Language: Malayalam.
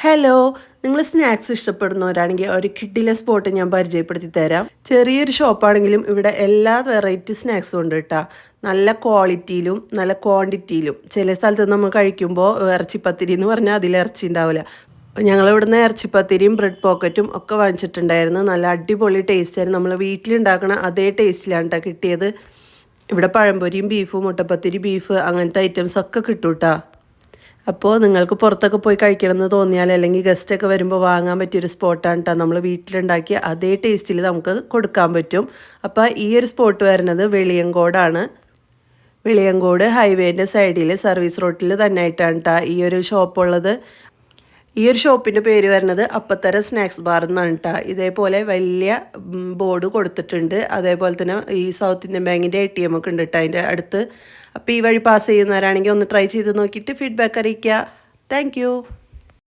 ഹലോ, നിങ്ങൾ സ്നാക്സ് ഇഷ്ടപ്പെടുന്നവരാണെങ്കിൽ ഒരു കിഡിലെ സ്പോട്ട് ഞാൻ പരിചയപ്പെടുത്തി തരാം. ചെറിയൊരു ഷോപ്പാണെങ്കിലും ഇവിടെ എല്ലാ വെറൈറ്റി സ്നാക്സും ഉണ്ട് കേട്ടോ. നല്ല ക്വാളിറ്റിയിലും നല്ല ക്വാണ്ടിറ്റിയിലും. ചില സ്ഥലത്ത് നമ്മൾ കഴിക്കുമ്പോൾ ഇറച്ചിപ്പത്തിരി എന്ന് പറഞ്ഞാൽ അതിൽ ഇറച്ചി ഉണ്ടാവില്ല. ഞങ്ങളിവിടുന്ന് ഇറച്ചിപ്പത്തിരിയും ബ്രെഡ് പോക്കറ്റും ഒക്കെ വാങ്ങിച്ചിട്ടുണ്ടായിരുന്നു. നല്ല അടിപൊളി ടേസ്റ്റായിരുന്നു. നമ്മൾ വീട്ടിലുണ്ടാക്കണ അതേ ടേസ്റ്റിലാണ് കേട്ടോ കിട്ടിയത്. ഇവിടെ പഴംപൊരിയും ബീഫും മുട്ടപ്പത്തിരി ബീഫ് അങ്ങനത്തെ ഐറ്റംസ് ഒക്കെ കിട്ടും കേട്ടോ. അപ്പോൾ നിങ്ങൾക്ക് പുറത്തൊക്കെ പോയി കഴിക്കണമെന്ന് തോന്നിയാൽ അല്ലെങ്കിൽ ഗസ്റ്റൊക്കെ വരുമ്പോൾ വാങ്ങാൻ പറ്റിയൊരു സ്പോട്ടാണ് കേട്ടോ. നമ്മൾ വീട്ടിലുണ്ടാക്കിയ അതേ ടേസ്റ്റിൽ നമുക്ക് കൊടുക്കാൻ പറ്റും. അപ്പോൾ ഈ ഒരു സ്പോട്ട് വരുന്നത് വെളിയങ്കോടാണ്. വെളിയങ്കോട് ഹൈവേൻ്റെ സൈഡിൽ സർവീസ് റോഡിൽ തന്നെ ആയിട്ടാണ് കേട്ടോ ഈ ഒരു ഷോപ്പുള്ളത്. ഈ ഒരു ഷോപ്പിൻ്റെ പേര് വരുന്നത് അപ്പത്തര സ്നാക്സ് ബാർ എന്നാണ് കേട്ടോ. ഇതേപോലെ വലിയ ബോർഡ് കൊടുത്തിട്ടുണ്ട്. അതേപോലെ തന്നെ ഈ സൗത്ത് ഇന്ത്യൻ ബാങ്കിൻ്റെ ATM ഒക്കെ ഉണ്ട് കേട്ടോ അതിൻ്റെ അടുത്ത്. അപ്പോൾ ഈ വഴി പാസ് ചെയ്യുന്നവരാണെങ്കിൽ ഒന്ന് ട്രൈ ചെയ്ത് നോക്കിയിട്ട് ഫീഡ്ബാക്ക് അറിയിക്കുക. താങ്ക്